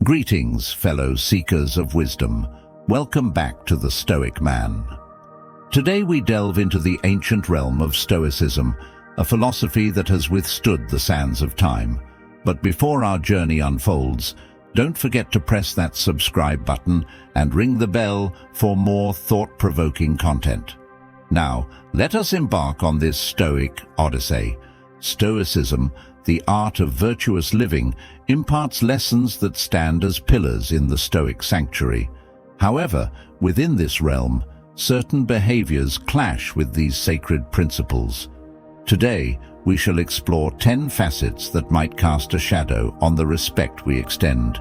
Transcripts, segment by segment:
Greetings, fellow seekers of wisdom. Welcome back to the Stoic Man. Today we delve into the ancient realm of Stoicism, a philosophy that has withstood the sands of time. But before our journey unfolds, don't forget to press that subscribe button and ring the bell for more thought-provoking content. Now, let us embark on this Stoic odyssey. Stoicism, the art of virtuous living, imparts lessons that stand as pillars in the Stoic sanctuary. However, within this realm, certain behaviors clash with these sacred principles. Today, we shall explore 10 facets that might cast a shadow on the respect we extend,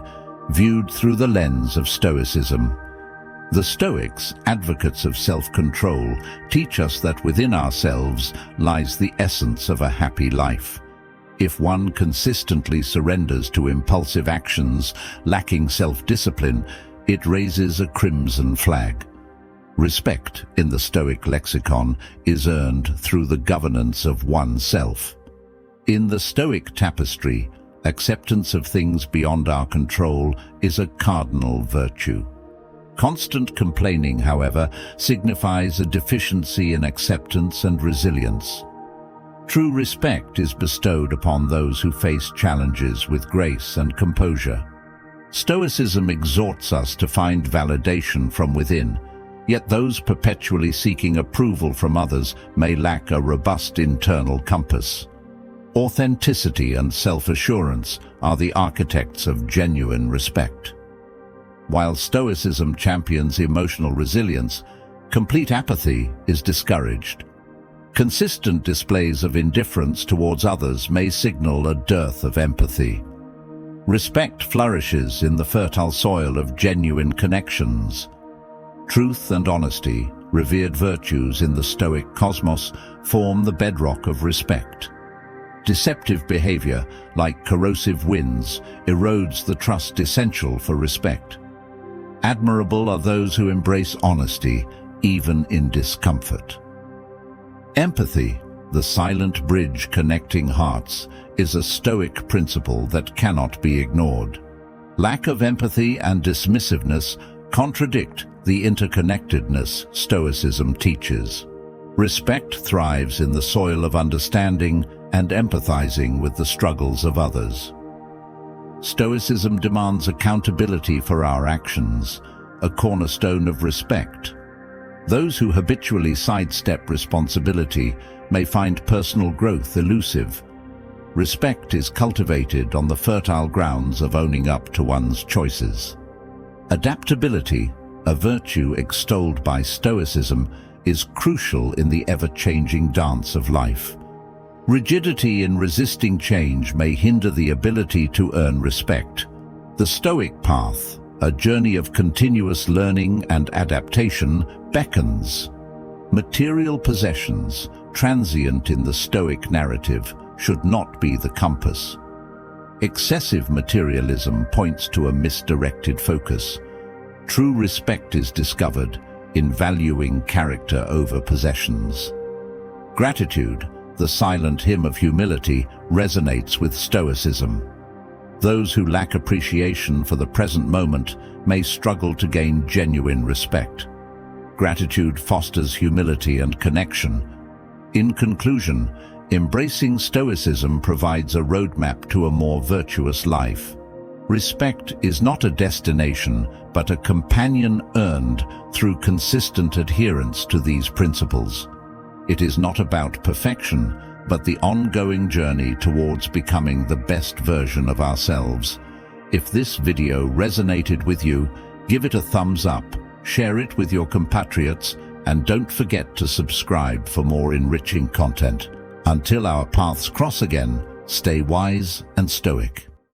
viewed through the lens of Stoicism. The Stoics, advocates of self-control, teach us that within ourselves lies the essence of a happy life. If one consistently surrenders to impulsive actions, lacking self-discipline, it raises a crimson flag. Respect, in the Stoic lexicon, is earned through the governance of oneself. In the Stoic tapestry, acceptance of things beyond our control is a cardinal virtue. Constant complaining, however, signifies a deficiency in acceptance and resilience. True respect is bestowed upon those who face challenges with grace and composure. Stoicism exhorts us to find validation from within, yet those perpetually seeking approval from others may lack a robust internal compass. Authenticity and self-assurance are the architects of genuine respect. While Stoicism champions emotional resilience, complete apathy is discouraged. Consistent displays of indifference towards others may signal a dearth of empathy. Respect flourishes in the fertile soil of genuine connections. Truth and honesty, revered virtues in the Stoic cosmos, form the bedrock of respect. Deceptive behavior, like corrosive winds, erodes the trust essential for respect. Admirable are those who embrace honesty, even in discomfort. Empathy, the silent bridge connecting hearts, is a Stoic principle that cannot be ignored. Lack of empathy and dismissiveness contradict the interconnectedness Stoicism teaches. Respect thrives in the soil of understanding and empathizing with the struggles of others. Stoicism demands accountability for our actions, a cornerstone of respect. Those who habitually sidestep responsibility may find personal growth elusive. Respect is cultivated on the fertile grounds of owning up to one's choices. Adaptability, a virtue extolled by Stoicism, is crucial in the ever-changing dance of life. Rigidity in resisting change may hinder the ability to earn respect. The Stoic path, a journey of continuous learning and adaptation, beckons. Material possessions, transient in the Stoic narrative, should not be the compass. Excessive materialism points to a misdirected focus. True respect is discovered in valuing character over possessions. Gratitude, the silent hymn of humility, resonates with Stoicism. Those who lack appreciation for the present moment may struggle to gain genuine respect. Gratitude fosters humility and connection. In conclusion, embracing Stoicism provides a roadmap to a more virtuous life. Respect is not a destination, but a companion earned through consistent adherence to these principles. It is not about perfection, but the ongoing journey towards becoming the best version of ourselves. If this video resonated with you, give it a thumbs up, share it with your compatriots, and don't forget to subscribe for more enriching content. Until our paths cross again, stay wise and stoic.